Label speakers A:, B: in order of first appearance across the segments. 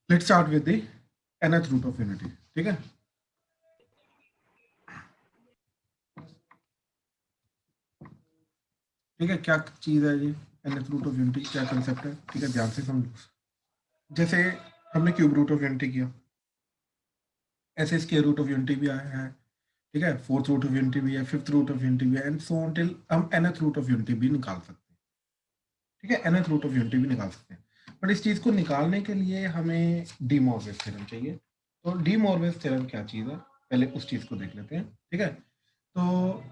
A: Let's start with the nth root of unity. ठीक है, ठीक है, क्या चीज है ये nth रूट ऑफ यूनिटी, क्या कंसेप्ट है? ठीक है, ध्यान से समझो। जैसे हमने क्यूब रूट ऑफ यूनिटी किया, ऐसे स्क्वायर रूट ऑफ यूनिटी भी आया है। ठीक है, फोर्थ रूट ऑफ यूनिटी भी है, फिफ्थ रूट ऑफ यूनिटी भी है, एंड सो ऑन टिल हम nth रूट ऑफ यूनिटी भी निकाल सकते हैं। ठीक है, nth रूट ऑफ यूनिटी भी निकाल सकते हैं, बट इस चीज को निकालने के लिए हमें डी मॉर्गन थ्योरम चाहिए। तो डी मॉर्गन थ्योरम क्या चीज है, पहले उस चीज को देख लेते हैं। ठीक है, तो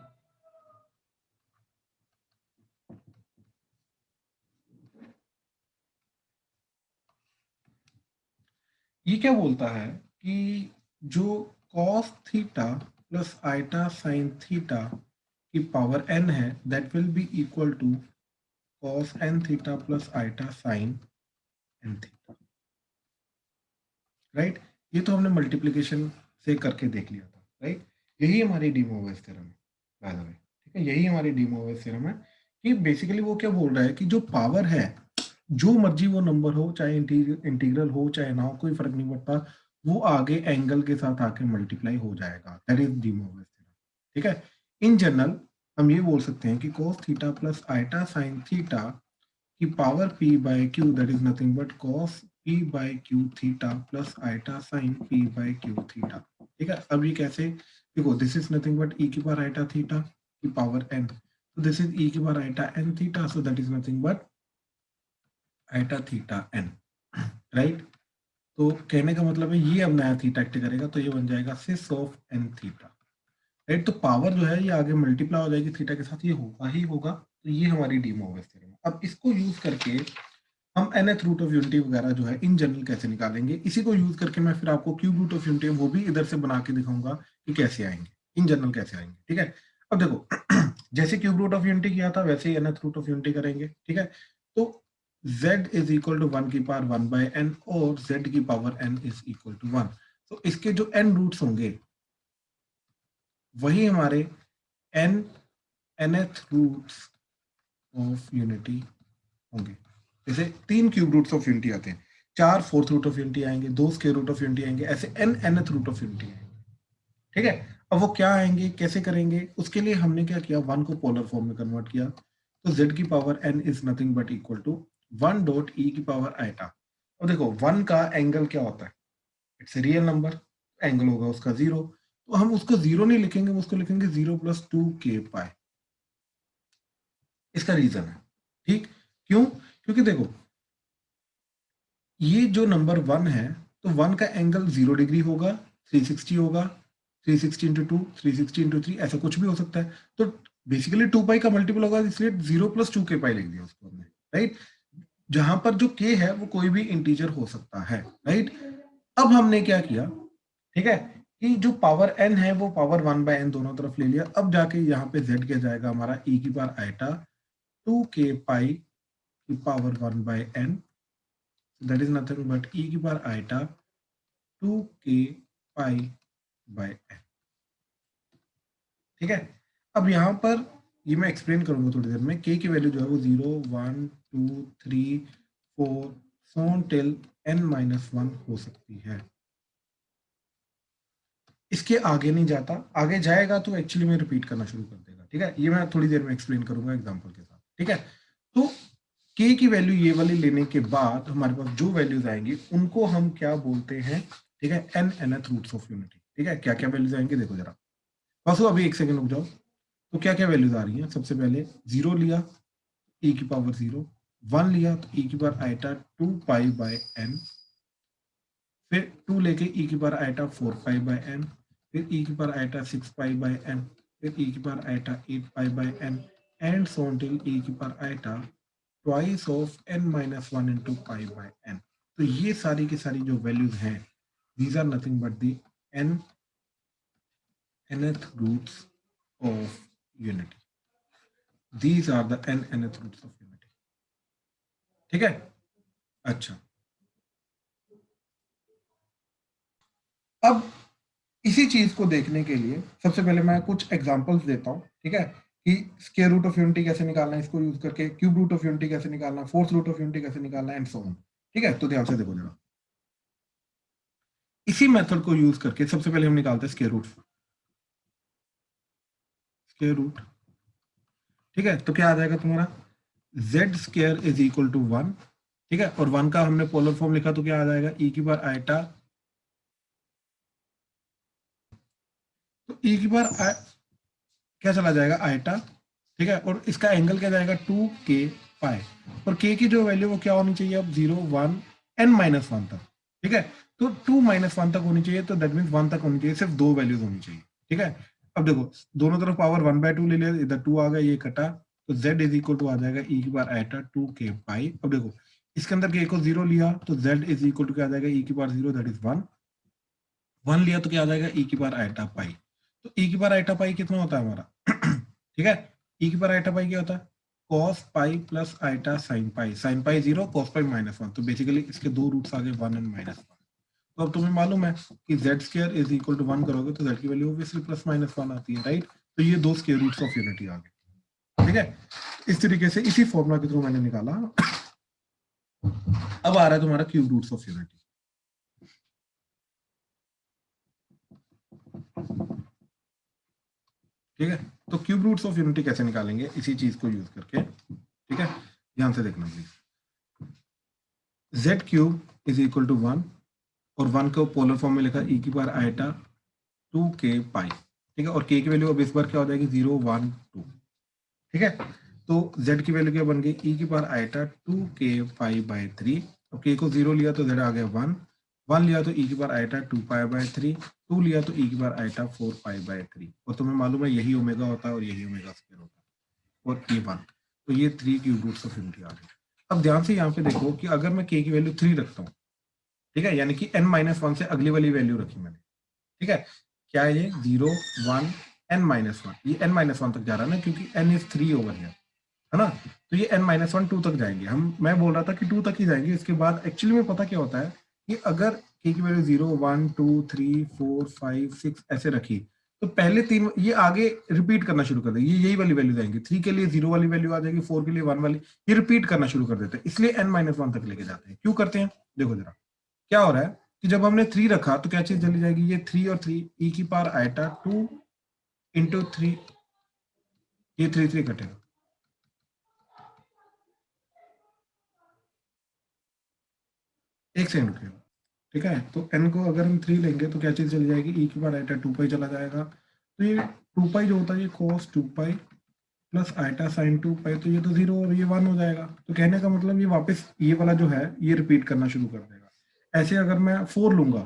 A: ये क्या बोलता है कि जो cos theta plus iota sine theta की पावर n है, that will be equal to cos n theta plus iota sine n theta. Right, ये तो हमने मल्टीप्लीकेशन से करके देख लिया था। राइट, यही हमारी डी मोरगन थ्योरम है, बाय द वे। ठीक है, यही हमारी डी मोरगन थ्योरम है कि बेसिकली वो क्या बोल रहा है कि जो पावर है, जो मर्जी वो नंबर हो, चाहे इंटीग्रल हो चाहे ना हो, कोई फर्क नहीं पड़ता, वो आगे एंगल के साथ आके मल्टीप्लाई हो जाएगा। That is D Morgan theorem. ठीक है, इन जनरल हम ये बोल सकते हैं कि cos theta plus iota sine theta की power p by q, that is nothing but cos p by q theta plus iota sine p by q theta. ठीक है, अब ये कैसे, देखो this is nothing but e की power iota theta की power n, तो दिस इज e की power iota n theta, so that is nothing but iota theta n। Right, तो कहने का मतलब है ये अब नया थीटा एक्ट करेगा तो ये बन जाएगा सिस ऑफ n थीटा। राइट, तो पावर जो है ये आगे मल्टीप्लाई हो जाएगी थीटा के साथ, ये होगा ही होगा। तो ये हमारी डी मोरगन थ्योरम है। अब इसको यूज करके हम nth रूट ऑफ यूनिटी वगैरह जो है इन जनरल कैसे निकालेंगे, इसी को यूज करके मैं फिर आपको क्यूब रूट ऑफ यूनिटी वो भी इधर से बना के दिखाऊंगा कि कैसे आएंगे, इन जनरल कैसे आएंगे। ठीक है, अब देखो जैसे क्यूब रूट ऑफ यूनिटी किया था वैसे ही nth रूट ऑफ यूनिटी करेंगे। ठीक है, तो z इज इक्वल टू 1 की पावर 1 बाय n और z की power n is equal to 1। तो इसके जो n रूट्स होंगे वही हमारे n nth roots of unity होंगे। जैसे 3 क्यूब रूट्स ऑफ यूनिटी आते हैं, 4 फोर्थ रूट ऑफ यूनिटी आएंगे, 2 स्क्वायर रूट ऑफ यूनिटी आएंगे, ऐसे n nth root of unity आएंगे। ठीक है, अब वो क्या आएंगे, कैसे करेंगे, उसके लिए हमने क्या किया, 1 को पोलर फॉर्म में कन्वर्ट किया। तो z की power n is nothing but equal to 1 dot e की पावर आइटा। अब देखो 1 का एंगल क्या होता है, it's a real number, angle होगा उसका 0, तो हम उसको 0 नहीं लिखेंगे, हम उसको लिखेंगे 0 प्लस 2k पाई। इसका रीजन है, ठीक, क्यों, क्योंकि देखो ये जो नंबर 1 है, तो 1 का एंगल 0 डिग्री होगा, 360 होगा, 360 इंटू 2, 360 इंटू 3, ऐसा कुछ भी हो सकता है। तो बेसिकली 2 पाई का मल्टीपल होगा, इसलिए 0 प्लस 2k पाई लिख दिया उसको हमने। राइट, जहां पर जो k है वो कोई भी इंटीजर हो सकता है। राइट, अब हमने क्या किया, ठीक है, कि जो पावर n है वो पावर 1 बाय n दोनों तरफ ले लिया। अब जाके यहाँ पे z क्या जाएगा हमारा e की पावर आइटा 2k पाई की power 1 by n, that is nothing but e की power iota 2k pi by n। ठीक है, अब यहाँ पर ये मैं एक्सप्लेन करूंगा थोड़ी देर में, k की वैल्यू जो है वो 0 1 2 3 4 सो टिल n माइनस 1 हो सकती है। इसके आगे नहीं जाता, आगे जाएगा तो एक्चुअली में रिपीट करना शुरू कर देगा। ठीक है, ये मैं थोड़ी देर में एक्सप्लेन करूंगा एग्जांपल के साथ। ठीक है, तो k की वैल्यू ये वाली लेने के बाद हमारे पास जो वैल्यूज आएंगी उनको हम क्या बोलते हैं, ठीक है, n nth roots of unity. ठीक है, क्या क्या वैल्यूज आएंगे देखो जरा, बस अभी एक सेकंड रुक जाओ। तो क्या क्या वैल्यूज आ रही हैं, सबसे पहले 0 लिया, e की पावर 0, 1 लिया तो e की power iota 2 pi by n, फिर 2 लेके e की power iota 4 pi by n, फिर e की power iota 6 pi by n, फिर e की power iota 8 pi by n, and so till e की power iota twice of n minus 1 into pi by n। तो ये सारी की सारी जो वैल्यूज हैं, these are nothing but the n nth roots of unity. These are the n nth roots of unity. ठीक है, अच्छा, अब इसी चीज को देखने के लिए सबसे पहले मैं कुछ एग्जांपल्स देता हूं। ठीक है, कि स्क्वायर रूट ऑफ यूनिटी कैसे निकालना है, इसको यूज करके क्यूब रूट ऑफ यूनिटी कैसे निकालना है, फोर्थ रूट ऑफ यूनिटी कैसे निकालना है, एंड सो ऑन। ठीक है, तो ध्यान से देखो जरा, इसी मेथड को यूज करके सबसे पहले हम निकालते हैं स्क्वायर रूट। स्क्वायर रूट, ठीक है, तो क्या आ जाएगा तुम्हारा z square is equal to 1, ठीक है, और 1 का हमने पोलर फॉर्म लिखा तो क्या आ जाएगा ई की बार आयटा, तो ई की बार क्या चला जाएगा आयटा, ठीक है, और इसका एंगल क्या जाएगा 2k पाई, और k की जो वैल्यू वो क्या होनी चाहिए अब 0 1 n-1 तक, ठीक है, तो 2 - 1 तक होनी चाहिए, तो दैट मीन 1 तक होनी चाहिए, सिर्फ दो वैल्यूज होनी चाहिए, ठीक है। अब देखो दोनों तरफ पावर 1/2 ले लिया, इधर 2 आ गया, ये कटा, तो z इज इक्वल टू आ जाएगा ई की बार आयटा 2k पाई। अब देखो इसके अंदर k को 0 लिया तो z इज इक्वल टू क्या आ जाएगा ई की बार 0, दैट इज 1, 1 लिया तो क्या आ जाएगा ई की बार आयटा पाई। तो ई की बार आयटा पाई कितना होता है हमारा ठीक है, ई की बार आयटा पाई क्या होता है cos pi plus iota sine pi, sine pi 0, cos pi -1, तो बेसिकली इसके दो रूट्स आ गए 1 एंड -1। तो अब तुम्हें मालूम है कि z square is equal to 1 करोगे तो जेड की वैल्यू ऑब्वियसली +-1 आती है, राइट। तो ये दो स्क्वायर रूट्स ऑफ यूनिटी आ गए, ठीक है। इस तरीके से इसी फॉर्मूला के थ्रू मैंने निकाला। अब आ रहा है तुम्हारा क्यूब रूट्स ऑफ यूनिटी, ठीक है। तो क्यूब रूट्स ऑफ यूनिटी कैसे निकालेंगे इसी चीज को यूज करके, ठीक है, ध्यान से देखना please. Z cube is equal to 1, और 1 को पोलर फॉर्म में लिखा ई की बार आयटा 2k पाई, ठीक है, और k की वैल्यू अब इस बार क्या हो जाएगी 0 1 2, ठीक है। तो z की वैल्यू क्या बन गई ई की बार आयटा 2k पाई/3, अब k को 0 लिया तो z आ गया 1, 1 लिया तो ई की बार आयटा 2 पाई/3, 2 लिया तो ई की बार आयटा 4 पाई/3, और तुम्हें मालूम है यही ओमेगा होता है और यही ओमेगा स्क्वायर होता है, और ये 1, तो ये 3 क्यूब रूट्स ऑफ यूनिटी आ गए। अब ध्यान से यहाँ पे देखो कि अगर मैं k की वैल्यू 3 रखता हूँ, ठीक है, यानी कि n-1 से अगली वाली वैल्यू रखी मैंने, ठीक है, क्या है ये 0 1 n-1, ये n-1 तक जा रहा है ना, क्योंकि n इज 3 ओवर हियर, है ना, तो ये n-1 2 तक जाएंगे हम, मैं बोल रहा था कि 2 तक ही जाएंगे, इसके बाद एक्चुअली में पता क्या होता है कि अगर k की वैल्यू 0 1 2 3 4 5 6 ऐसे रखी, तो पहले तीन ये आगे रिपीट करना शुरू कर देंगे, ये यही वाली वैल्यू जाएंगी, 3 के लिए 0 वाली वैल्यू आ जाएगी, 4 के लिए 1 वाली, ये रिपीट करना शुरू कर देते हैं, इसलिए n-1 तक लेके जाते हैं। क्यों करते हैं देखो जरा, क्या हो रहा है कि जब हमने 3 रखा तो क्या चीज चली जाएगी, ये 3 और 3 ई की पावर आयटा 2 इंटू 3, ये 3 3 कटेगा, एक सेकंड रुकिएगा, ठीक है। तो n को अगर हम 3 लेंगे तो क्या चीज चली जाएगी ई की बार आयटा 2 पाई चला जाएगा, तो ये 2 पाई जो होता है ये cos 2 pi plus iota sine 2 pi, तो ये तो 0 और ये 1 हो जाएगा, तो कहने का मतलब ये वापस ये वाला जो है ये रिपीट करना शुरू कर देगा। ऐसे अगर मैं 4 लूंगा,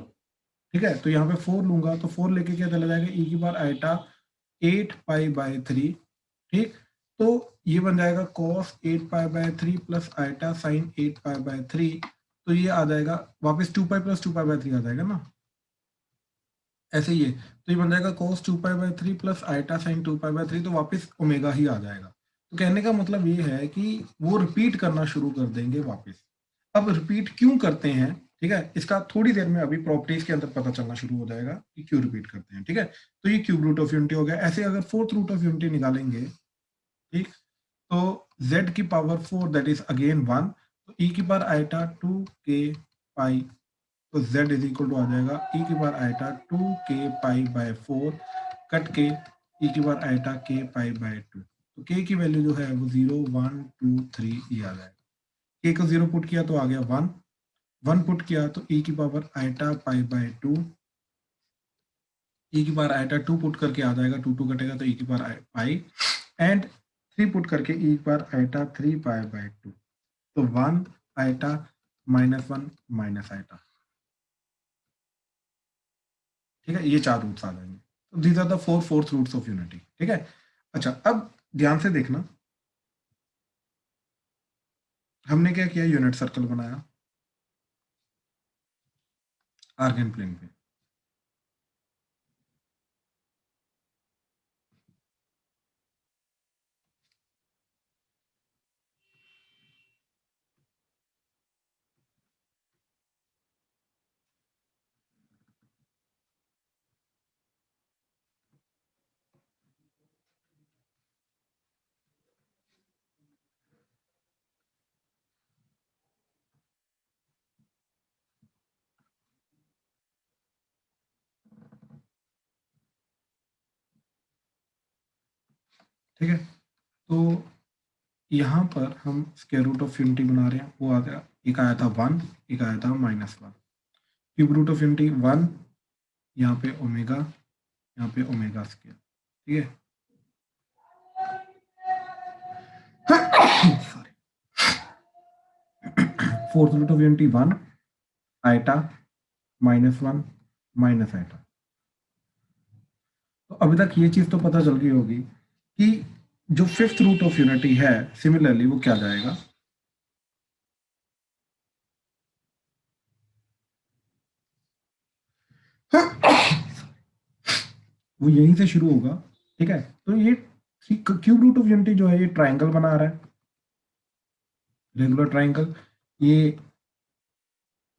A: ठीक है, तो यहाँ पे 4 लूंगा तो 4 लेके क्या चला जाएगा ई की बार आयटा 8 पाई/3, ठीक, तो ये बन जाएगा cos 8 पाई/3 प्लस आयटा साइन 8 पाई/3, तो ये आ जाएगा वापस 2 पाई प्लस 2 पाई/3 आ जाएगा ना, ऐसे ही है, तो ये बन जाएगा cos 2 पाई/3 प्लस आयटा साइन 2 पाई/3, तो वापस ओमेगा ही आ जाएगा। तो कहने का मतलब ये है कि वो रिपीट करना शुरू कर देंगे वापस। अब रिपीट क्यों करते हैं, ठीक है, इसका थोड़ी देर में अभी प्रॉपर्टीज के अंदर पता चलना शुरू हो जाएगा कि क्यों रिपीट करते हैं, ठीक है। तो ये क्यूब रूट ऑफ यूनिटी हो गया। ऐसे अगर फोर्थ रूट ऑफ यूनिटी निकालेंगे, ठीक, तो z की पावर 4 दैट इज अगेन 1, तो e की पावर आयटा 2k पाई, तो z इज इक्वल टू आ जाएगा e की पावर आयटा 2k पाई/4 कट के e की पावर आयटा k पाई/2, तो k की वैल्यू जो है वो 0 1 2 3 ये आ जाएगा, k को 0 पुट किया तो आ गया 1, 1 पुट किया तो e की पावर आयटा पाई/2, e की पावर आयटा 2 पुट करके आ जाएगा, 2 2 कटेगा तो e की पावर पाई, एंड 3 पुट करके e की पावर आयटा 3 पाई/2, तो 1 आयटा -1 माइनस आयटा, ठीक है, ये 4 रूट्स आ जाएंगे। तो these are the 4 fourth roots of unity, ठीक है। अच्छा अब ध्यान से देखना, हमने क्या किया, यूनिट सर्कल बनाया आर्गन प्लेन पे, ठीक है, तो यहाँ पर हम स्क्वायर रूट ऑफ यूनिटी बना रहे हैं, वो आ गया, एक आया था 1, एक आया था -1। क्यूब रूट ऑफ यूनिटी 1, यहाँ पे ओमेगा, यहाँ पे ओमेगा स्क्वायर। ठीक है, sorry, fourth root of unity 1, iota -1 minus iota. तो अभी तक ये चीज तो पता चल गई होगी कि जो फिफ्थ रूट ऑफ यूनिटी है, सिमिलरली वो क्या जाएगा, वो यहीं से शुरू होगा। ठीक है, तो ये क्यूब रूट ऑफ यूनिटी जो है ये ट्राइंगल बना रहा है, रेगुलर ट्राइंगल, ये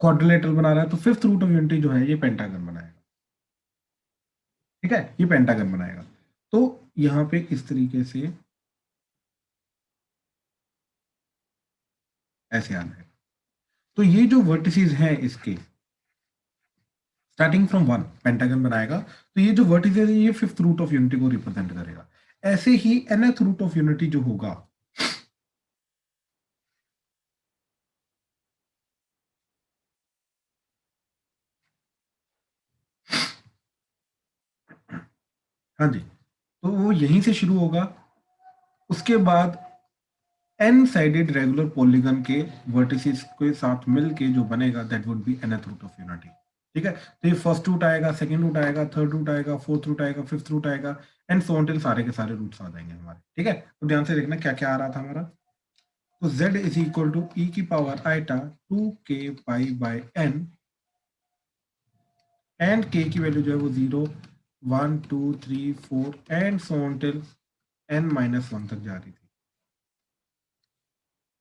A: क्वाड्रिलेटरल बना रहा है, तो फिफ्थ रूट ऑफ यूनिटी जो है ये पेंटागन बनाएगा। ठीक है, ये पेंटागन बनाएगा। तो यहां पे इस तरीके से ऐसे आ जाएगा। तो ये जो वर्टिसेस हैं इसके, स्टार्टिंग फ्रॉम 1 पेंटागन बनाएगा, तो ये जो वर्टिसेस है ये फिफ्थ रूट ऑफ यूनिटी को रिप्रेजेंट करेगा। ऐसे ही nth रूट ऑफ यूनिटी जो होगा, हाँ जी, तो वो यहीं से शुरू होगा। उसके बाद एन साइडेड रेगुलर पॉलीगन के वर्टिसेस के साथ मिलके जो बनेगा that would be nth root of unity. ठीक है, तो ये फर्स्ट रूट आएगा, सेकंड रूट आएगा, थर्ड रूट आएगा, फोर्थ रूट आएगा, फिफ्थ रूट आएगा, एंड सो ऑन टिल सारे के सारे रूट्स आ जाएंगे हमारे। ठीक है, तो ध्यान से देखना क्या क्या आ रहा था हमारा। तो z is equal to e की power iota 2k pi by n, and k की वैल्यू जो है वो 0 1 2 3 4 and so on till n-1 तक जा रही थी।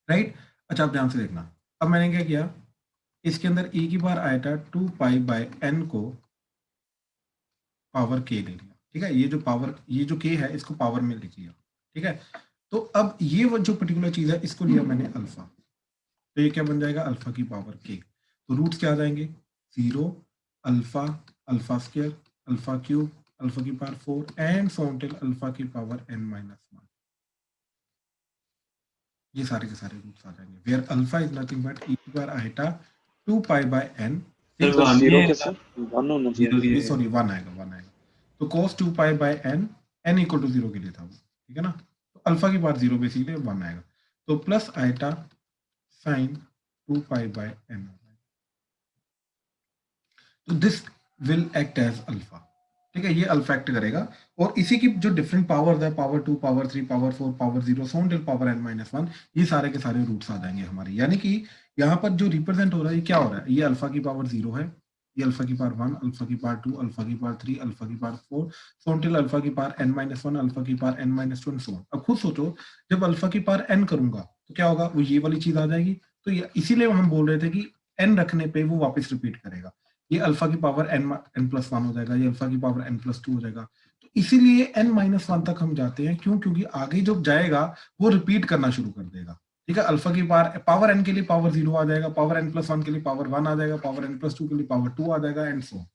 A: राइट, अच्छा आप ध्यान से देखना, अब मैंने क्या किया, इसके अंदर e की power iota 2 pi by n को पावर k ले लिया। ठीक है, ये जो पावर, ये जो k है इसको पावर में लिख लिया। ठीक है, तो अब ये वो जो पर्टिकुलर चीज है इसको लिया मैंने अल्फा, तो ये क्या बन जाएगा, अल्फा की पावर k। तो रूट्स क्या आ जाएंगे, 0 alpha, alpha square, alpha cube, alpha की power 4 and so on till alpha की पावर n-1। ये सारे के सारे रूट्स आ जाएंगे, where alpha is nothing but e की power iota 2 pi by n।
B: Sir वो जीरो कैसे, वन होना
A: जीरो
B: चाहिए।
A: सॉरी 1 आएगा, 1 आएगा, तो cos 2 pi by n, n equal to 0 के लिए था वो। ठीक है ना, तो अल्फा की पावर 0 बेसिकली 1 आएगा, तो plus iota sine 2 pi by n। तो this will act as alpha. ठीक है, ये अल्फा एक्ट करेगा, और इसी की जो डिफरेंट पावर्स है, power 2 power 3 power 4 power 0 so till power n-1, ये सारे के सारे रूट्स आ जाएंगे हमारे। यानी कि यहाँ पर जो रिप्रेजेंट हो रहा है ये क्या हो रहा है, ये अल्फा की पावर 0 है, ये अल्फा की पावर 1, अल्फा की पावर 2, अल्फा की पावर 3, अल्फा की पावर 4 सो टिल अल्फा की पावर n-1, अल्फा की power n-2 and so on. अब खुद सोचो, जब अल्फा की पावर n करूंगा तो क्या होगा, वो ये वाली चीज आ जाएगी। तो इसीलिए हम बोल रहे थे कि n रखने पे वो वापस रिपीट करेगा, ये अल्फा की पावर n+1 हो जाएगा, ये अल्फा की पावर n+2 हो जाएगा। तो इसीलिए n-1 तक हम जाते हैं, क्यों, क्योंकि आगे जो जाएगा वो रिपीट करना शुरू कर देगा। ठीक है, अल्फा की पावर n के लिए पावर 0 आ जाएगा, पावर n+1 के लिए पावर 1 आ जाएगा, पावर n+2 के लिए पावर 2 आ जाएगा एंड सो।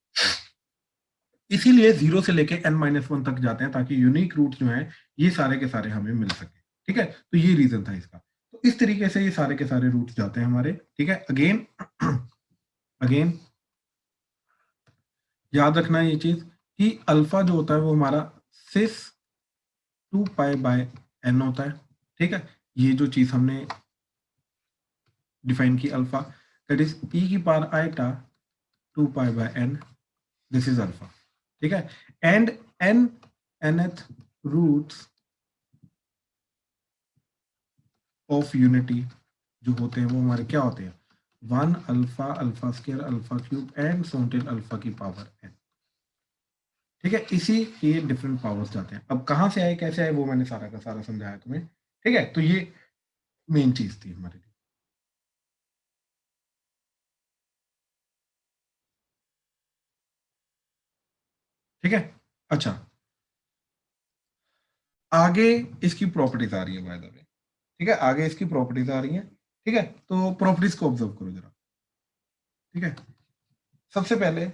A: इसीलिए 0 से लेके n-1 तक जाते हैं, ताकि यूनिक रूट जो है ये सारे के सारे हमें मिल सके। ठीक है, तो ये रीजन था इसका। तो इस तरीके से ये सारे के सारे रूट जाते हैं हमारे। ठीक है, अगेन अगेन याद रखना ये चीज कि अल्फा जो होता है वो हमारा सिस 2 पाई बाय n होता है। ठीक है, ये जो चीज हमने डिफाइन की अल्फा, दैट इज e की power iota 2 pi by n, this is alpha. ठीक है, and n nth roots of unity जो होते हैं वो हमारे क्या होते हैं, 1 alpha, alpha square, alpha cube and so till alpha की पावर n। ठीक है, इसी के डिफरेंट पावर्स जाते हैं। अब कहां से आए कैसे आए वो मैंने सारा का सारा समझाया तुम्हें। ठीक है, तो ये मेन चीज थी हमारे लिए। ठीक है, अच्छा आगे इसकी प्रॉपर्टीज आ रही है बाय द वे। ठीक है, आगे इसकी प्रॉपर्टीज आ रही हैं। ठीक है, तो प्रॉपर्टीज को ऑब्जर्व करो जरा। ठीक है, सबसे पहले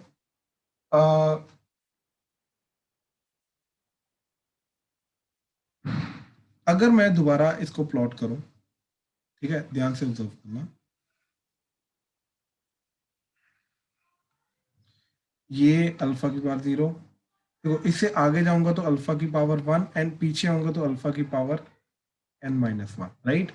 A: अगर मैं दोबारा इसको प्लॉट करूं, ठीक है, ध्यान से ऑब्जर्व करना, ये अल्फा की पावर 0, देखो इससे आगे जाऊंगा तो अल्फा की पावर 1 एंड पीछे आऊंगा तो अल्फा की पावर n-1, राइट।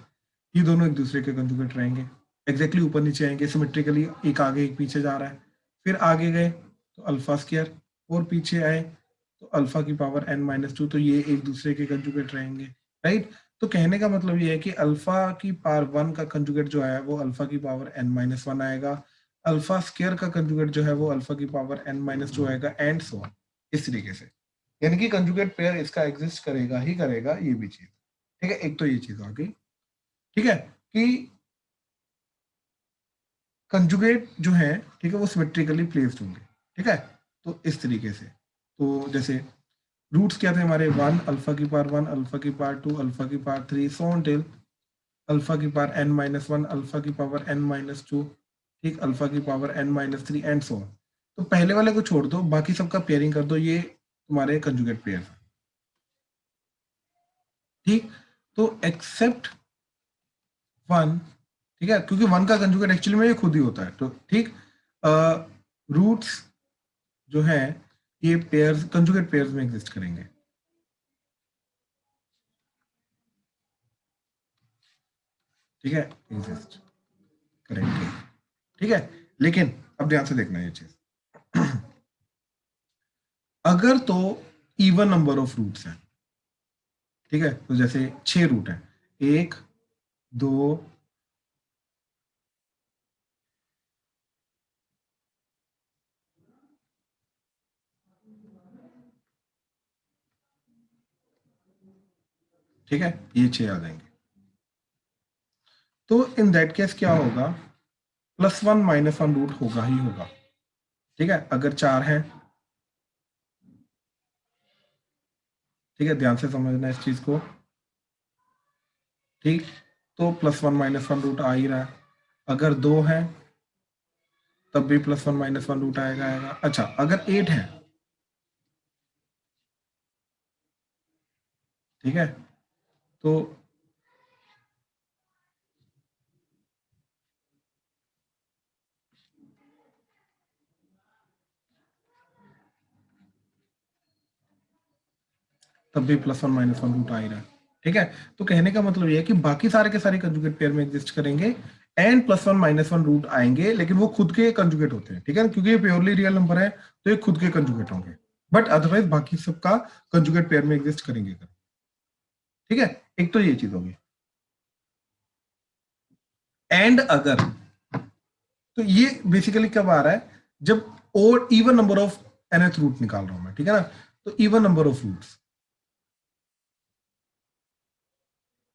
A: ये दोनों एक दूसरे के कंजुगेट रहेंगे, एग्जैक्टली ऊपर नीचे आएंगे सिमेट्रिकली, एक आगे एक पीछे जा रहा है। फिर आगे गए तो अल्फा स्क्वायर, और पीछे आए तो अल्फा की पावर n-2, तो ये एक दूसरे के कंजुगेट रहेंगे, राइट। तो कहने का मतलब ये है कि अल्फा की पावर 1 का कंजुगेट जो है वो अल्फा की पावर n-1 आएगा, अल्फा स्क्वायर का कंजुगेट जो है वो अल्फा की पावर n-2 आएगा, एंड सो ऑन, इस तरीके से। यानी कि कंजुगेट पेयर इसका एग्जिस्ट करेगा ही करेगा, ये भी चीज, ठीक है। एक तो ये चीज आ गई, ठीक है, कि कंजुगेट जो है, ठीक है, वो सिमेट्रिकली प्लेस्ड होंगे, ठीक है। तो इस तरीके से, तो जैसे रूट्स क्या थे हमारे, 1 अल्फा की पावर 1, अल्फा की पावर 2, अल्फा की power 3, so on till alpha की पावर n-1, अल्फा की पावर n-2, ठीक, अल्फा की power n-3, and so on. तो पहले वाले को छोड़ दो, बाकी सबका पेयरिंग कर दो, ये तुम्हारे कंजुगेट पेयर, ठीक। तो एक्सेप्ट 1, ठीक है, क्योंकि 1 का कंजुगेट एक्चुअली में ये खुद ही होता है, तो ठीक, रूट्स जो है ये पेयर्स, कंजुगेट पेयर्स में एग्जिस्ट करेंगे, ठीक है, एग्जिस्ट करेंगे, ठीक है। लेकिन अब ध्यान से देखना ये चीज, अगर तो इवन नंबर ऑफ रूट्स हैं, ठीक है, तो जैसे 6 रूट है, 1 2 ठीक है, ये 6 आ जाएंगे, तो इन दैट केस क्या होगा, +1 -1 रूट होगा ही होगा, ठीक है। अगर 4 है, ठीक है, ध्यान से समझना इस चीज को, ठीक, तो +1 -1 रूट आ ही रहा है। अगर 2 है तब भी +1 -1 रूट आएगा। अच्छा, अगर 8 है, ठीक है, तो तब भी +1 -1 रूट आ ही रहा है, ठीक है। तो कहने का मतलब ये है कि बाकी सारे के सारे कंजुगेट पेयर में एग्जिस्ट करेंगे एंड +1 -1 रूट आएंगे, लेकिन वो खुद के कंजुगेट होते हैं, ठीक है, क्योंकि ये प्योरली रियल नंबर है तो ये खुद के कंजुगेट होंगे, बट अदरवाइज बाकी सबका कंजुगेट पेयर में एग्जिस्ट करेंगे, ठीक है। एक तो ये चीज होगी, एंड अगर, तो ये बेसिकली कब आ रहा है, जब और even number of nth root निकाल रहा हूं मैं, ठीक है ना, तो even number of roots,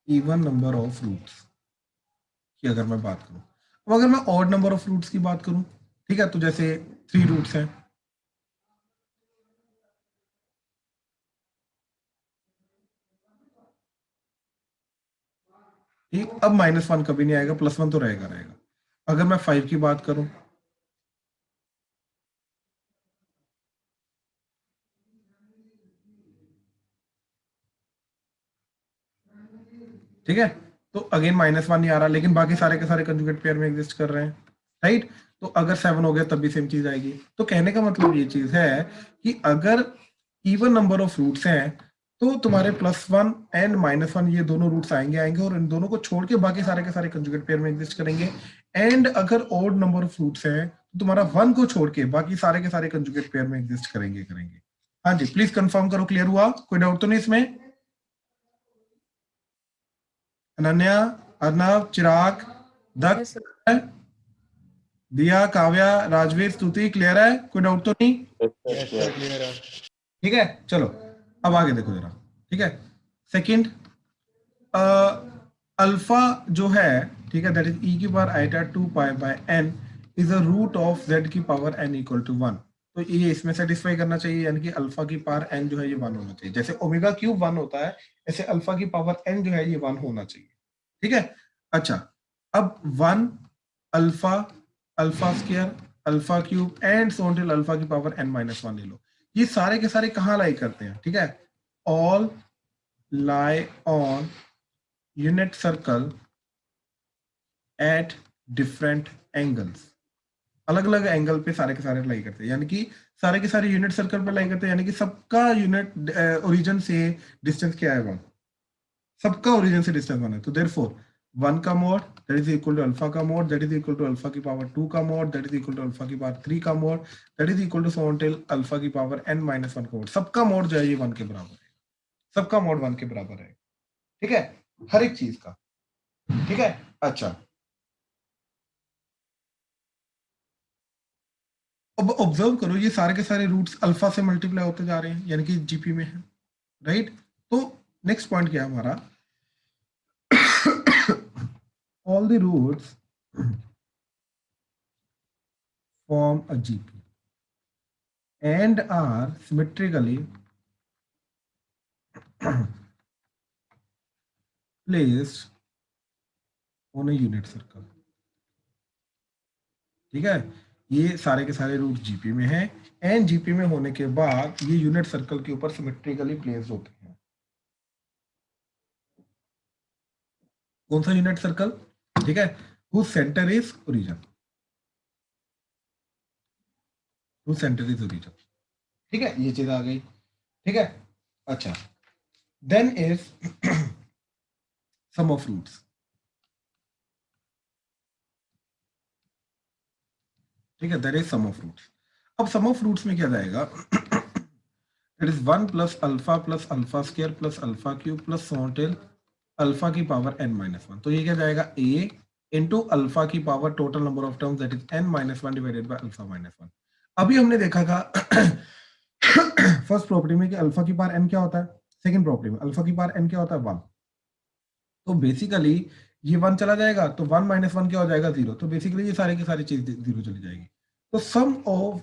A: even number of roots की अगर मैं बात करूं, अब अगर मैं ऑड नंबर ऑफ रूट्स की बात करूं, ठीक है, तो जैसे 3 रूट्स हैं, ठीक, अब -1 कभी नहीं आएगा, +1 तो रहेगा रहेगा। अगर मैं 5 की बात करूं, ठीक है, तो अगेन -1 नहीं आ रहा, लेकिन बाकी सारे के सारे कंजुगेट पेयर में एग्जिस्ट कर रहे हैं, राइट। तो अगर 7 हो गया तब भी सेम चीज आएगी। तो कहने का मतलब ये चीज है कि अगर इवन नंबर ऑफ रूट्स हैं तो तुम्हारे +1 एंड -1 ये दोनों रूट्स आएंगे आएंगे, और इन दोनों को छोड़ के बाकी सारे के सारे कंजुगेट पेयर में एग्जिस्ट करेंगे। एंड अगर ऑड नंबर ऑफ रूट्स हैं तो तुम्हारा 1 को छोड़ के बाकी सारे के सारे कंजुगेट पेयर में एग्जिस्ट करेंगे करेंगे। हाँ जी, प्लीज कंफर्म करो, क्लियर हुआ, कोई डाउट तो नहीं इसमें? अनन्या, अर्नव, चिराग,
C: यस सर।
A: दक्ष, दिया, काव्या, राजवीर, स्तुति, क्लियर है, कोई डाउट तो नहीं?
C: यस सर, क्लियर है।
A: ठीक है, चलो अब आगे देखो जरा, ठीक है। सेकंड, अल्फा जो है, ठीक है, दैट इज e की power iota 2π/n is a root of z की पावर n = 1। तो ये इसमें सेटिस्फाई करना चाहिए, यानी कि अल्फा की पावर n जो है ये 1 होना चाहिए, जैसे ओमेगा क्यूब 1 होता है, ऐसे अल्फा की पावर n जो है ये 1 होना चाहिए, ठीक है। अच्छा, अब 1 alpha, alpha square, alpha cube and so on till alpha की पावर n-1 ले लो। ये सारे के सारे कहाँ लाई करते हैं, ठीक है, all lie on unit circle at different angles. अलग अलग एंगल पे सारे के सारे लाई करते हैं, यानी कि सारे के सारे यूनिट सर्कल पे लाई करते हैं, यानी कि सबका यूनिट ओरिजिन से डिस्टेंस क्या है 1, सबका ओरिजिन से डिस्टेंस 1 है। तो देयरफॉर 1 का mod that is equal to alpha का mod that is equal to alpha की पावर 2 का mod that is equal to alpha की पावर 3 का mod that is equal to so on till alpha की power n minus 1 का mode. सबका mode जो है ये 1 के बराबर है, सबका मोड 1 के बराबर है, ठीक है, हर एक चीज का, ठीक है। अच्छा, अब ऑब्जर्व करो ये सारे के सारे रूट्स अल्फा से मल्टीप्लाई होते जा रहे हैं, यानी कि जीपी में है, राइट। तो नेक्स्ट पॉइंट क्या है हमारा, all the roots form a GP and are symmetrically placed on a unit circle, ठीक है। ये सारे के सारे रूट जीपी में है एंड जीपी में होने के बाद ये यूनिट सर्कल के ऊपर सिमेट्रिकली प्लेस्ड होते हैं। कौन सा यूनिट सर्कल, ठीक है, whose centre is origin, whose centre is origin, ठीक है, ये चीज आ गई, ठीक है। अच्छा, then is sum of roots, ठीक है, there is sum of roots. अब सम ऑफ रूट्स में क्या जाएगा, that is 1 plus alpha square plus alpha cube plus so till alpha की पावर n माइनस 1। तो ये क्या जाएगा a इंटू अल्फा की power total number of terms that is n minus 1 divided by alpha minus 1। अभी हमने देखा था फर्स्ट प्रॉपर्टी में कि अल्फा की पावर n क्या होता है, सेकंड प्रॉपर्टी में अल्फा की पावर n क्या होता है 1। तो बेसिकली ये 1 चला जाएगा तो 1 माइनस 1 क्या हो जाएगा 0। तो बेसिकली ये सारी की सारी चीज 0 चली जाएगी। तो sum of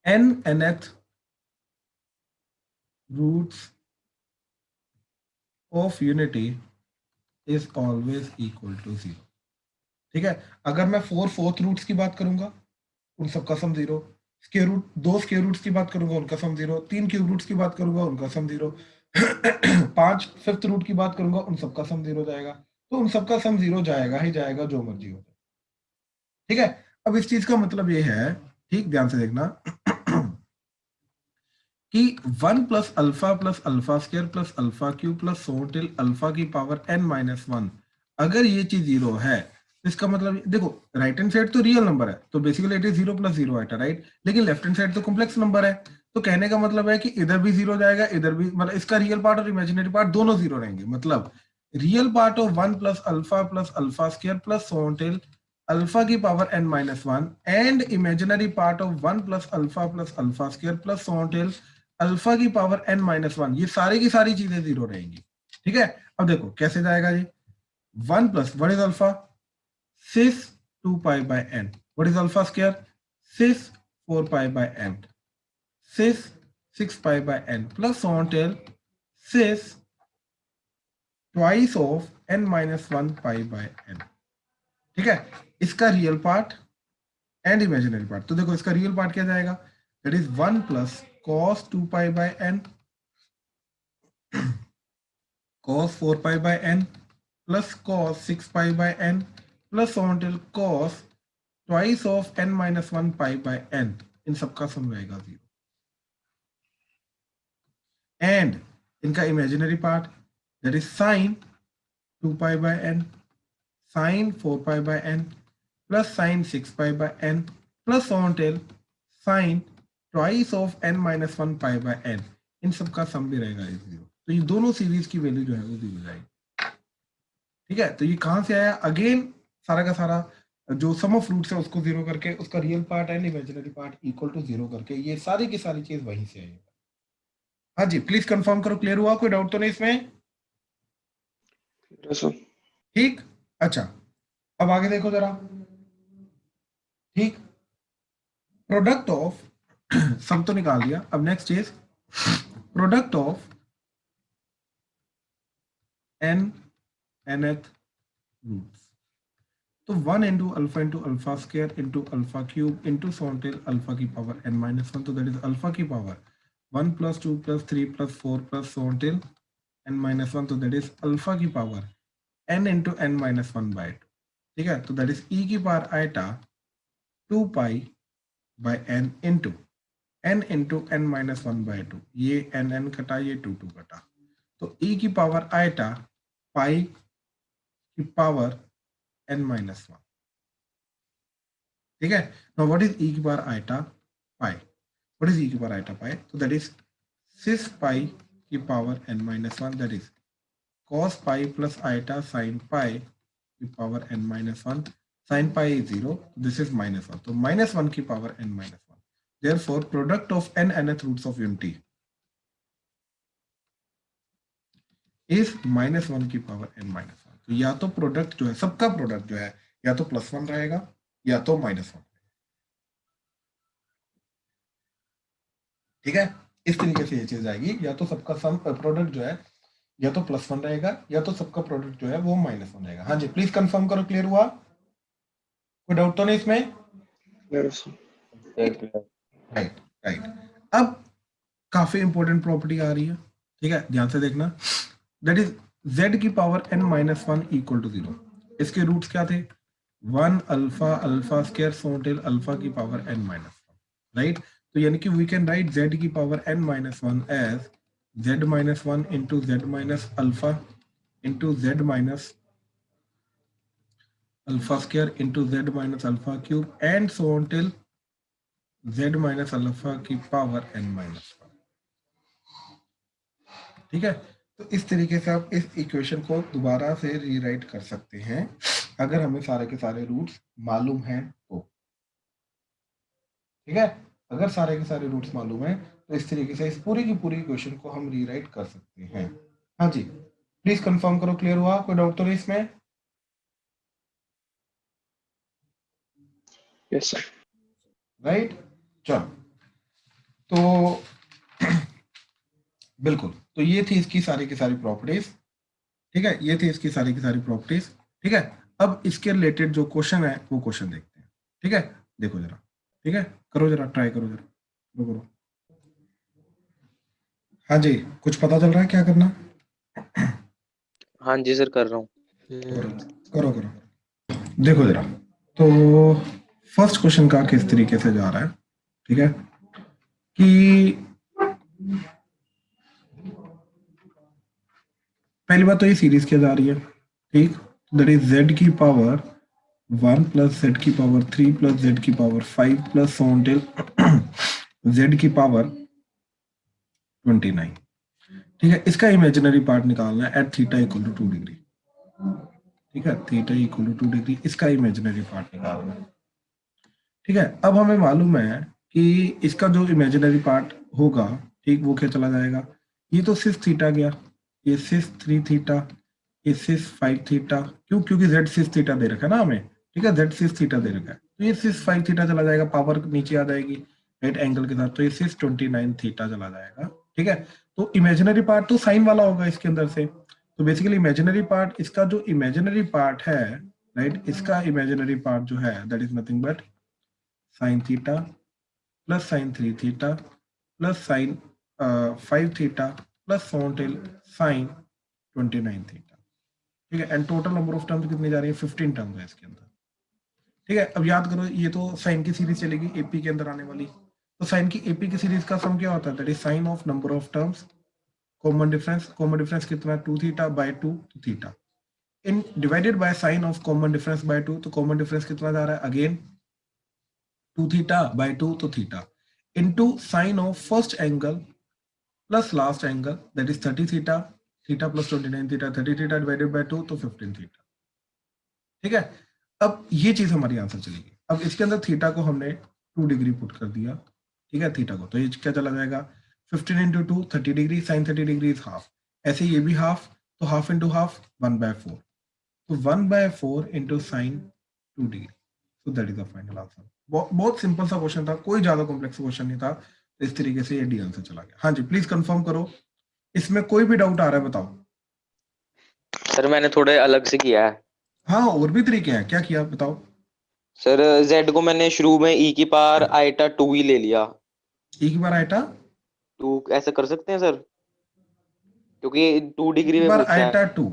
A: n nth roots of unity is always equal to 0, ठीक है। अगर मैं 4 फोर्थ रूट्स की बात करूंगा उन सबका सम 0, स्क्वायर रूट 2 स्क्वायर रूट्स की बात करूंगा उनका सम 0, 3 क्यूब रूट्स की बात करूंगा उनका सम 0, 5 फिफ्थ रूट की बात करूंगा उन सबका सम 0 जाएगा। तो उन सबका सम 0 जाएगा ही जाएगा, जो मर्जी हो जाए, ठीक है। अब इस चीज का मतलब ये है, ठीक ध्यान से देखना, कि 1 plus alpha square plus alpha cube plus so till alpha की पावर n माइनस 1, अगर ये चीज 0 है तो इसका मतलब देखो राइट हैंड साइड तो रियल नंबर है तो बेसिकली इट इज 0 प्लस 0 आएगा, राइट। लेकिन लेफ्ट हैंड साइड तो कॉम्प्लेक्स नंबर है, तो कहने का मतलब है कि इधर भी 0 जाएगा इधर भी, मतलब इसका रियल पार्ट और इमेजिनरी पार्ट दोनों 0 रहेंगे। मतलब real part of 1 plus alpha square plus so till alpha की power n minus 1 and imaginary part of 1 plus alpha square plus so till alpha की पावर n माइनस 1, ये सारी की सारी चीजें 0 रहेंगी, ठीक है। अब देखो कैसे जाएगा ये, 1 plus what is alpha 6 2 pi by n, what is alpha square 6 4 pi by n, 6 6 pi by n plus on till 6 twice of n minus 1 pi by n, ठीक है। इसका real part and imaginary part, तो देखो इसका real part क्या जाएगा, that is 1 plus cos 2 pi by n cos 4 pi by n plus cos 6 pi by n plus on till cos twice of n minus 1 pi by n, इन सबका सम रहेगा 0 and इनका imaginary part that is sin 2 pi by n sin 4 pi by n plus sin 6 pi by n plus on till sin twice of n minus 1 pi by n, इन सबका सम भी रहेगा 0। तो ये दोनों series की वैल्यू जो है वो 0 जाएगी, ठीक है। तो ये कहां से आया, अगेन सारा का सारा जो सम ऑफ रूट्स है उसको 0 करके उसका real part and imaginary part equal to 0 करके ये सारी की सारी चीज वहीं से आई। हाँ जी प्लीज कंफर्म करो, क्लियर हुआ, कोई डाउट तो नहीं इसमें, ठीक। अच्छा अब आगे देखो जरा, ठीक, प्रोडक्ट ऑफ सम तो निकाल दिया, अब next is product of n nth roots. तो 1 into alpha square into alpha cube into so till alpha की पावर n माइनस 1, तो दैट इज अल्फा की power 1 plus 2 plus 3 plus 4 plus so on till n minus 1, तो that is alpha की power n into n minus 1 by 2, ठीक है, तो that is e की power iota 2 pi by n into n minus 1 by 2, ये n कटा, ये 2 कटा, तो e की पावर आइटा पाई की पावर n minus 1, ठीक है। नाउ व्हाट इज e की power iota pi, what is e की पावर आइटा पाई, तो दैट इज 6 पाई की power n minus 1, that is cos pi plus iota sin pi की power n minus 1, sin pi is 0, this is minus 1, तो minus 1 की power n minus 1, therefore product of n nth roots of unity is minus 1 की power n minus 1, तो या तो product जो है, सबका प्रोडक्ट जो है या तो +1 रहेगा या तो -1, ठीक है। इस तरीके से ये चीज आएगी, या तो सबका सम प्रोडक्ट जो है या तो +1 रहेगा या तो सबका प्रोडक्ट जो है वो -1 रहेगा। हाँ जी, प्लीज कंफर्म करो, क्लियर हुआ, कोई डाउट तो नहीं इसमें? Right right. अब काफी इंपॉर्टेंट प्रॉपर्टी आ रही है, ठीक है, ध्यान से देखना, दैट इज z की power n minus 1 equal to 0, इसके रूट्स क्या थे, 1 alpha alpha square so till alpha की पावर n minus 1, राइट। तो यानी कि वी कैन राइट z की power n minus 1 as z minus 1 into z minus alpha into z minus alpha square into z minus alpha cube and so on till z minus alpha की power n minus 1, ठीक है। तो इस तरीके से आप इस इक्वेशन को दोबारा से रीराइट कर सकते हैं अगर हमें सारे के सारे रूट्स मालूम हैं तो, ठीक है। अगर सारे के सारे रूट्स मालूम है तो इस तरीके से इस पूरी की पूरी इक्वेशन को हम रीराइट कर सकते हैं। हाँ जी, प्लीज कंफर्म करो, क्लियर हुआ, कोई डाउट तो नहीं इसमें?
B: Yes sir.
A: राइट, चलो तो बिल्कुल, तो ये थी इसकी सारी की सारी प्रॉपर्टीज, ठीक है, ये थी इसकी सारी की सारी प्रॉपर्टीज, ठीक है। अब इसके रिलेटेड जो क्वेश्चन है वो क्वेश्चन देखते हैं, ठीक है, देखो जरा, ठीक है, करो जरा, ट्राई करो जरा, करो। हाँ जी, कुछ पता चल रहा है क्या करना?
D: हाँ जी सर, कर रहा हूँ।
A: करो करो, देखो जरा, तो फर्स्ट क्वेश्चन का किस तरीके से जा रहा है, ठीक है, कि पहली बात तो ये सीरीज क्या जा रही है, ठीक, दैट इज z की पावर 1 प्लस z की पावर 3 प्लस z की power 5 plus so on till z की पावर 29, ठीक है। इसका इमेजिनरी पार्ट निकालना है at theta equal to 2 degree, ठीक है, थीटा इक्वल टू 2 डिग्री, इसका इमेजिनरी पार्ट निकालना है, ठीक है। अब हमें मालूम है कि इसका जो इमेजिनरी पार्ट होगा, ठीक, वो क्या चला जाएगा, ये तो सिस थीटा गया, ये सिस 3 थीटा, ये सिस 5 थीटा, क्यों, क्योंकि z सिस थीटा दे रखा है ना हमें, ठीक है, z सिस थीटा दे रखा है, तो ये सिस 5 थीटा चला जाएगा, पावर नीचे आ जाएगी राइट एंगल के साथ, तो ये सिस 29 थीटा चला जाएगा, ठीक है। तो इमेजिनरी पार्ट तो साइन वाला होगा इसके अंदर से, तो बेसिकली इमेजिनरी पार्ट, इसका जो इमेजिनरी पार्ट है राइट, इसका इमेजिनरी पार्ट जो है that is nothing but sine theta plus sine 3 theta plus sine 5 theta plus on till sine 29 theta, ठीक है। And total number of terms कितनी जा रही है, 15 टर्म्स है इसके अंदर, ठीक है। अब याद करो, ये तो साइन की सीरीज चलेगी एपी के अंदर आने वाली, तो साइन की एपी की सीरीज का सम क्या होता है, that is sine of number of terms common difference कितना, 2 theta by 2 theta in divided by sine of common difference bye 2, तो कॉमन डिफरेंस कितना जा रहा है, अगेन 2 थीटा बाय 2 तो theta into sine of first angle plus last angle that is 30 theta, theta plus 29 theta, 30 theta divided by 2 तो 15 theta, ठीक है। अब ये चीज हमारी आंसर चलेगी। अब इसके अंदर थीटा को हमने 2 डिग्री पुट कर दिया, ठीक है, थीटा को, तो ये क्या चला जाएगा, 15 into 2 30 degree, sine 30 degree is half, ऐसे ये भी हाफ, तो हाफ इंटू हाफ 1/4, तो 1/4 इंटू साइन 2 डिग्री, तो that is the final answer. बहुत सिंपल सा क्वेश्चन था, कोई ज्यादा कॉम्प्लेक्स क्वेश्चन नहीं था, तो इस तरीके से ये डी आंसर चला गया। हाँ जी, प्लीज कंफर्म करो, इसमें कोई भी डाउट आ रहा है बताओ।
D: सर मैंने थोड़े अलग से किया है।
A: हाँ, और भी तरीके हैं, क्या किया बताओ।
D: सर z को मैंने शुरू में e की पावर आइटा 2 ही ले लिया,
A: एक बार आइटा
D: 2 ऐसा कर सकते हैं सर, क्योंकि 2 डिग्री में
A: बार
D: पूछा है।
A: आइटा 2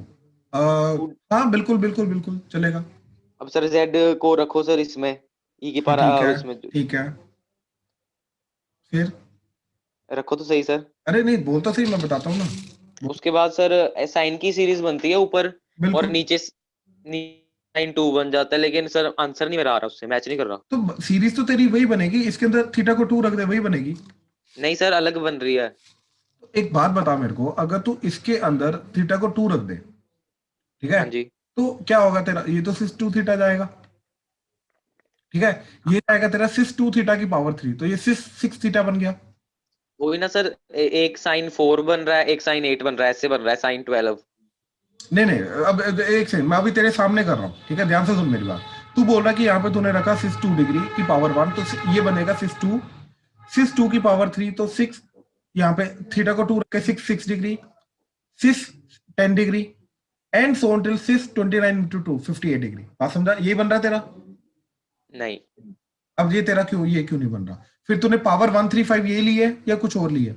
D: Two-
A: हाँ बिल्कुल बिल्कुल बिल्कुल चलेगा।
D: अब सर जेड को रखो सर इसमें, ई की
A: फिर ठीक है,
D: उसमें
A: ठीक है, फिर
D: रखो तो सही सर।
A: अरे नहीं बोल तो सही, मैं बताता हूँ ना। बोल,
D: उसके बाद सर साइन की सीरीज बनती है ऊपर, और
A: बिल्कुल।
D: नीचे साइन 2 बन जाता है, लेकिन सर आंसर नहीं मेरा आ रहा, उससे मैच नहीं कर रहा।
A: तो सीरीज तो तेरी वही बनेगी, इसके अंदर थीटा को 2 रख दे, वही बनेगी।
D: नहीं सर, अलग बन रही है।
A: तो एक बात बता मेरे को, अगर तू इसके अंदर थीटा को 2 रख दे, ठीक है,
D: हाँ जी।
A: तो क्या होगा तेरा, ये तो सिस 2 थीटा जाएगा, ठीक है, ये जाएगा तेरा सिस 2 थीटा की पावर 3, तो ये सिस 6 थीटा बन गया।
D: वही ना सर, एक साइन 4 बन रहा है, एक साइन 8 बन रहा है, ऐसे बन रहा है साइन 12।
A: नहीं नहीं, अब एक सेकंड, मैं अभी तेरे सामने कर रहा हूँ, ठीक है, ध्यान से सुन मेरी बात। तू बोल रहा है कि यहाँ पे तूने रखा सिस 2 डिग्री की पावर 1, तो ये बनेगा सिस 2 की पावर 3, तो 6, यहाँ पे थीटा को 2 रख के 6 degree, sine 10 degree, and so till sine 29 into 2 58 degree. बात समझा, ये बन रहा है तेरा।
D: नहीं
A: अब ये तेरा क्यों, ये क्यों नहीं बन रहा? फिर तूने पावर 135 ये ली है या कुछ और ली है?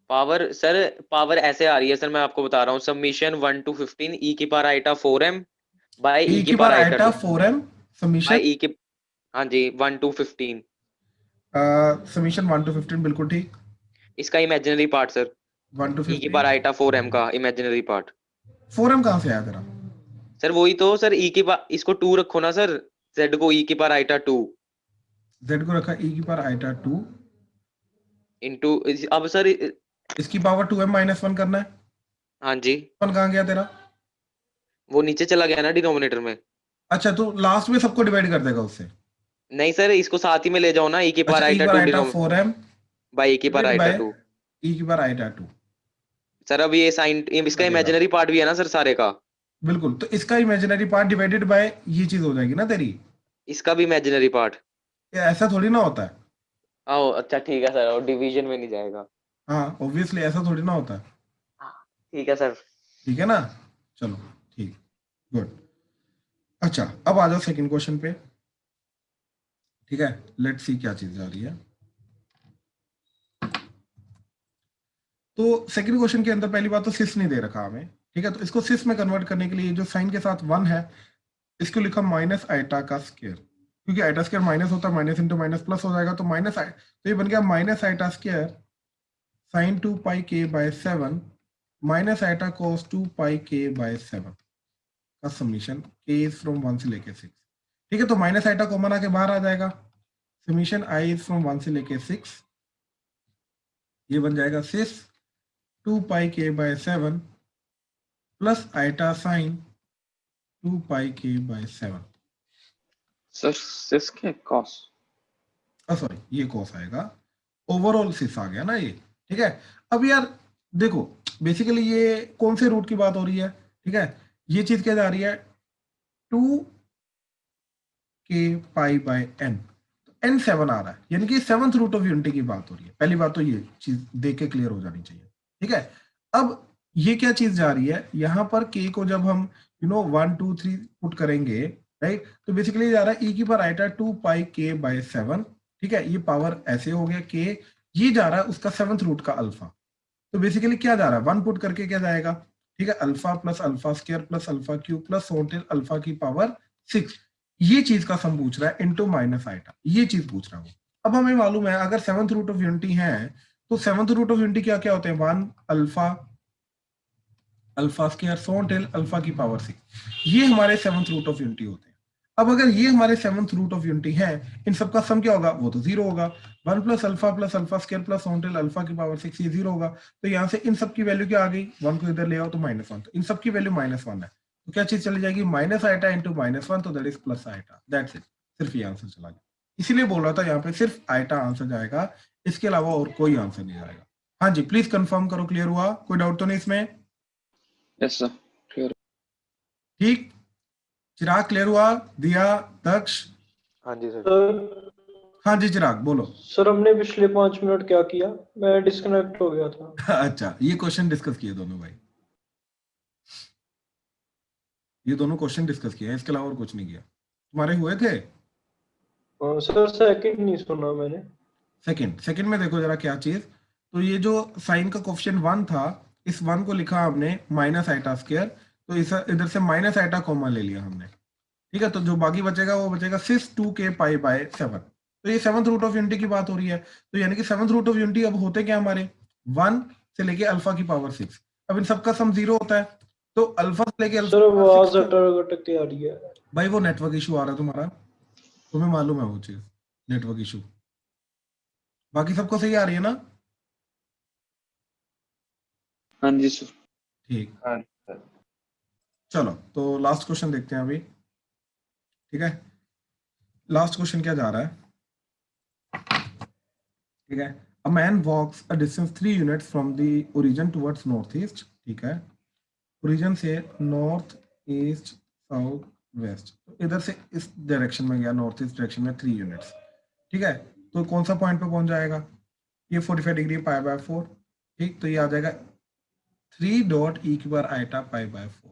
D: पावर सर, पावर ऐसे आ रही है सर, मैं आपको बता रहा हूँ, सबमिशन 1 to 15 ई की power iota 4m by e
A: ए
D: की
A: की
D: power
A: bar
D: iota
A: iota
D: 2
A: 4m
D: by
A: summation,
D: e की, हाँ जी, 1 to 15।
A: समीशन 1 to 15 बिल्कुल ठीक।
D: इसका इमेजिनरी पार्ट सर,
A: 1 to
D: ई की पावर
A: 15,
D: आइटा 4m का इमेजिनरी पार्ट।
A: 4m कहाँ से आया तेरा?
D: सर वही तो सर, ई की पावर, इसको 2 रखो ना सर, जेड को ई की पावर आइटा 2
A: z को रखा e की पावर आइटा 2,
D: इंटू, अब सर
A: इसकी पावर 2m माइनस 1 करना है।
D: हाँ जी,
A: 1 कहाँ गया तेरा?
D: वो नीचे चला गया ना डिनोमिनेटर में।
A: अच्छा, तो लास्ट में सबको डिवाइड कर देगा उससे।
D: नहीं सर, इसको साथ ही में ले जाओ ना, ई की पावर
A: अच्छा, e की
D: आइटा
A: बार
D: 2
A: आइटा
D: डिनोमिनेटर
A: 4m
D: बाय ई की power
A: divided
D: iota
A: by
D: 2।
A: e की बार आइटा 2
D: सर अब ये साइन, इसका
A: बनेगा।
D: इमेजिनरी पार्ट भी है ना सर सारे का,
A: बिल्कुल, तो इसका इमेजिनरी पार्ट डिवाइडेड बाय ये चीज हो जाएगी ना तेरी।
D: इसका भी इमेजिनरी पार्ट।
A: ये ऐसा थोड़ी ना होता है।
D: आओ अच्छा ठीक है सर, और डिवीजन में नहीं जाएगा।
A: हाँ ऑब्वियसली ऐसा थोड़ी ना होता है।
D: ठीक है सर।
A: ठीक है ना, चलो, ठीक, गुड। अच्छा, अब आ जाओ सेकंड क्वेश्चन पे, ठीक है, लेट्स सी क्या चीज आ रही है। तो सेकंड क्वेश्चन के अंदर पहली बात तो सिस नहीं दे रखा हमें, ठीक है, तो इसको सिस में कन्वर्ट करने के लिए जो साइन के साथ 1 है, इसको लिखा माइनस आइटा का स्क्वायर, क्योंकि आइटा स्क्वायर माइनस होता है, माइनस इंटू माइनस प्लस हो जाएगा, तो माइनस, तो ये बन गया माइनस आइटा स्क्वायर साइन 2 पाई के बाय 7 माइनस आइटा कोस 2 पाई के बाय 7 का समीशन के इज फ्रॉम 1 से लेके 6, ठीक है, तो माइनस आइटा कॉमन आके बाहर आ जाएगा, समीशन आई इज फ्रॉम 1 से लेके 6, ये बन जाएगा सिस 2 पाई के बाय 7 प्लस आइटा साइन 2 पाई के बाय 7,
B: सर सिस के कॉस।
A: सॉरी ये कॉस आएगा, ओवरऑल सिस आ गया ना ये, ठीक है। अब यार देखो, बेसिकली ये कौन से रूट की बात हो रही है, ठीक है, ये चीज क्या जा रही है 2 के पाई बाय n, तो n 7 आ रहा है, यानी कि 7th रूट ऑफ यूनिटी की बात हो रही है। पहली बात तो ये चीज देख के क्लियर हो जानी चाहिए, ठीक है। अब ये क्या चीज जा रही है, यहाँ पर k को जब हम 1 2 3 पुट करेंगे, राइट, तो बेसिकली जा रहा है e की पावर आइटा 2 पाई k बाय 7, ठीक है, ये पावर ऐसे हो गया k, ये जा रहा है उसका 7th रूट का अल्फा, तो बेसिकली क्या जा रहा है 1 पुट करके क्या जाएगा, ठीक है, alpha plus alpha square plus alpha cube plus till alpha की पावर 6, ये चीज का सम पूछ रहा है इनटू माइनस आइटा, ये चीज पूछ रहा है वो। अब हमें मालूम है अगर 7th रूट ऑफ यूनिटी है, तो 7th रूट ऑफ यूनिटी क्या क्या होते हैं, 1 alpha, alpha square till alpha की पावर 6, ये हमारे 7th रूट ऑफ यूनिटी होते हैं। अब अगर ये हमारे 7th रूट ऑफ यूनिटी है, इन सबका सम क्या होगा, वो तो 0 होगा, 1 plus alpha square plus till alpha की पावर 6, ये 0 होगा, तो यहाँ से इन सब की वैल्यू क्या आ गई, 1 को इधर ले आओ तो -1, तो इन सब की वैल्यू -1 है, तो क्या चीज चली जाएगी माइनस आइटा इंटू -1, तो that is plus iota, that's it, सिर्फ ये आंसर चला गया। इसीलिए बोल रहा था यहाँ पे सिर्फ आइटा आंसर जाएगा, इसके अलावा और कोई आंसर नहीं जाएगा। हाँ जी, प्लीज कंफर्म करो, क्लियर हुआ, कोई डाउट तो नहीं इसमें?
B: Yes sir, clear.
A: ठीक, चिराग क्लियर हुआ, दिया, दक्ष?
D: हाँ जी सर।
C: सर
A: हाँ जी चिराग बोलो।
C: सर हमने पिछले 5 मिनट क्या किया, मैं डिस्कनेक्ट हो गया था।
A: अच्छा, ये क्वेश्चन डिस्कस किए दोनों भाई, ये दोनों क्वेश्चन डिस्कस किए हैं, इसके अलावा और कुछ नहीं किया। तुम्हारे हुए थे?
C: सर सेकंड नहीं सुना मैंने।
A: सेकंड में देखो जरा क्या चीज, तो ये जो साइन का कोफिशिएंट 1 था, इस 1 को लिखा हमने माइनस आइटा स्क्वायर, तो इस इधर से माइनस आइटा कॉमन ले लिया हमने, ठीक है। तो जो बाकी बचेगा वो बचेगा सिस 2k पाई बाय 7। तो ये 7th रूट ऑफ यूनिटी की बात हो रही है, तो यानी कि 7th रूट ऑफ यूनिटी अब होते क्या हमारे 1 से लेके अल्फा की पावर 6। अब इन सबका सम 0 होता है, तो अल्फा से लेके
C: सर
A: अल्फा
C: आवाज अटक के आ रही है।
A: भाई वो नेटवर्क इशू आ रहा है तुम्हारा, तुम्हें मालूम है वो चीज, नेटवर्क इशू। बाकी सबको सही आ रही है ना?
B: हाँ जी सर।
A: ठीक,
E: हाँ सर।
A: चलो तो लास्ट क्वेश्चन देखते हैं अभी, ठीक है। लास्ट क्वेश्चन क्या जा रहा है, ठीक है। A man walks a distance 3 units from the origin towards north east, ठीक है। ओरिजिन से नॉर्थ ईस्ट साउथ वेस्ट, तो इधर से इस डायरेक्शन में गया, नॉर्थ ईस्ट डायरेक्शन में 3 यूनिट्स, ठीक है। तो कौन सा पॉइंट पे पहुंच जाएगा, ये 45 डिग्री पाई बाय 4, ठीक। तो ये आ जाएगा 3 डॉट ई की बार आइटा पाई बाय 4,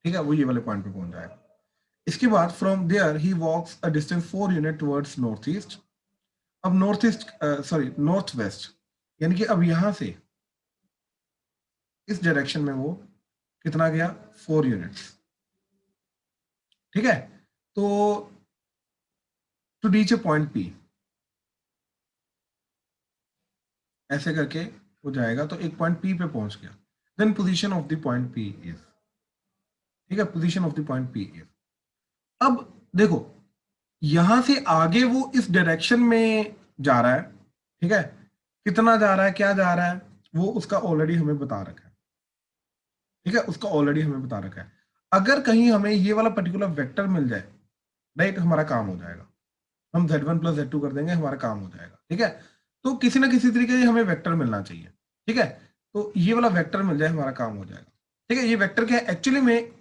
A: ठीक है। वो ये वाले पॉइंट पे पहुंच जाएगा। इसके बाद from there he walks a distance 4 unit towards north east. अब north east sorry north west, यानी कि अब यहां से इस डायरेक्शन में वो कितना गया 4 यूनिट्स, ठीक है। तो to reach a point P, ऐसे करके हो जाएगा, तो एक पॉइंट पी पे पहुंच गया। Then position of the point P is, ठीक है, position of the point P is. अब देखो यहां से आगे वो इस डायरेक्शन में जा रहा है, ठीक है। कितना जा रहा है, क्या जा रहा है, वो उसका ऑलरेडी हमें बता रखा है, ठीक है। उसका ऑलरेडी हमें बता रखा है। अगर कहीं हमें ये वाला पर्टिकुलर वेक्टर मिल जाए, राइट, हमारा काम हो जाएगा। हम z1 प्लस z2 कर देंगे, हमारा काम हो जाएगा, ठीक है। तो किसी ना किसी तरीके से हमें वेक्टर मिलना चाहिए, ठीक है। तो ये वाला वेक्टर मिल जाए, हमारा काम हो जाएगा, ठीक है। ये वेक्टर क्या है एक्चुअली में,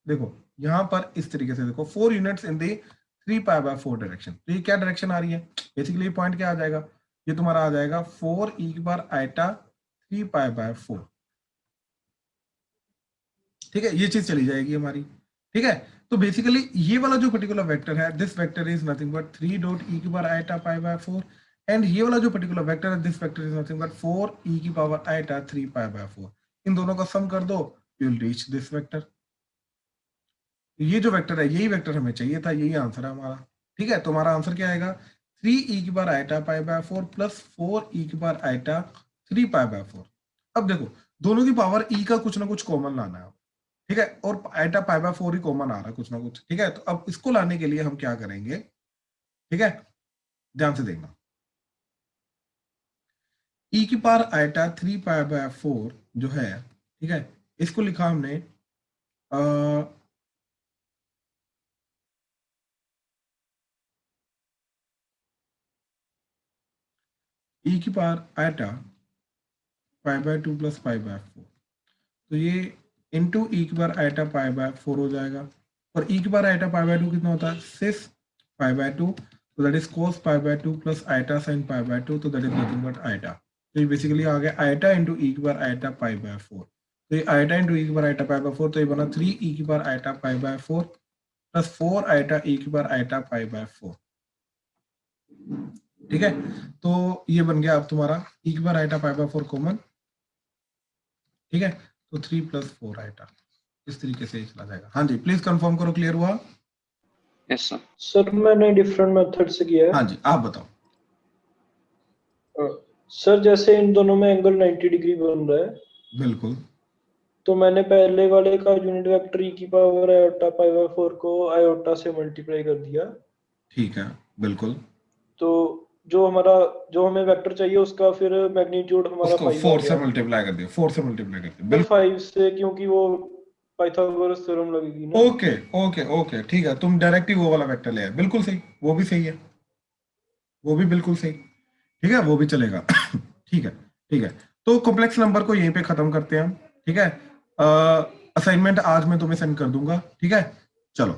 A: देखो यहां पर इस तरीके से देखो 4 units in the 3 pi by 4 direction. तो ये क्या डायरेक्शन आ रही है, बेसिकली पॉइंट क्या आ जाएगा, ये तुम्हारा आ जाएगा 4 ई की बार आइटा 3 पाई बाय 4, ठीक है। ये चीज चली जाएगी हमारी, ठीक है। तो बेसिकली ये वाला जो पर्टिकुलर वेक्टर है, this vector is nothing but 3 dot E की bar iota pi by 4, and ये वाला जो पर्टिकुलर वेक्टर है, this vector is nothing but 4 ई की पावर आइटा 3 पाई बाय 4। इन दोनों का सम कर दो, you will reach this vector. ये जो वेक्टर है, यही वेक्टर हमें चाहिए था, यही आंसर है हमारा, ठीक है। तो हमारा आंसर क्या आएगा, 3 ई की bar iota pi by 4 plus 4 ई की बार आइटा 3 पाई बाय 4। अब देखो दोनों की पावर ई का कुछ ना कुछ कॉमन लाना है, ठीक है। और आइटा पाई बाय 4 ही कॉमन आ रहा है कुछ ना कुछ, ठीक है। तो अब इसको लाने के लिए हम क्या करेंगे, ठीक है, ध्यान से देखना। ई की पावर आइटा 3 पाई बाय 4 जो है, ठीक है, इसको लिखा हमने ई की power iota pi by 2 plus pi by 4, तो ये इंटू ई की बार आइटा पाई बाय 4 हो जाएगा। और ई की बार आइटा पाई बाय 2 कितना होता है 6 पाई बाय 2, तो that is cos pi by 2 plus iota sin pi by 2, तो that is nothing but iota. तो ये बेसिकली आ गया आइटा इंटू ई की बार आइटा पाई बाय 4। तो ये आइटा इंटू ई की बार आइटा पाई बाय 4, तो ये बना 3 ई की bar iota pi by 4 plus 4 iota e की बार आइटा पाई बाय 4, ठीक है। तो ये बन गया अब तुम्हारा ई की bar iota pi by 4 common, ठीक है। तो 3 प्लस 4 आइटा, इस तरीके से चला जाएगा। हाँ जी प्लीज कंफर्म करो, क्लियर हुआ?
B: Yes sir.
C: सर मैंने डिफरेंट मेथड से किया है।
A: हाँ जी आप बताओ।
C: सर जैसे इन दोनों में एंगल 90 डिग्री बन रहा है,
A: बिल्कुल,
C: तो मैंने पहले वाले का यूनिट वेक्टर ई की पावर आयोटा पाई बाय 4 को आयोटा से मल्टीप्लाई कर दिया,
A: ठीक है, बिल्कुल।
C: तो जो हमें वेक्टर चाहिए उसका फिर मैग्नीट्यूड हमारा
A: उसको
C: 5
A: 4 से मल्टीप्लाई कर दिया, 4 से मल्टीप्लाई कर दिया, बिल्कुल।
C: 5 से, क्योंकि वो पाइथागोरस थ्योरम लगेगी ना।
A: ओके ओके ओके, ठीक है, तुम डायरेक्ट ही वो वाला वेक्टर ले आए, बिल्कुल सही, वो भी सही है, वो भी बिल्कुल सही, ठीक है, वो भी चलेगा। ठीक है, ठीक है। तो कॉम्प्लेक्स नंबर को यहीं पे खत्म करते हैं हम, ठीक है। असाइनमेंट आज मैं तुम्हें सेंड कर दूंगा, ठीक है। चलो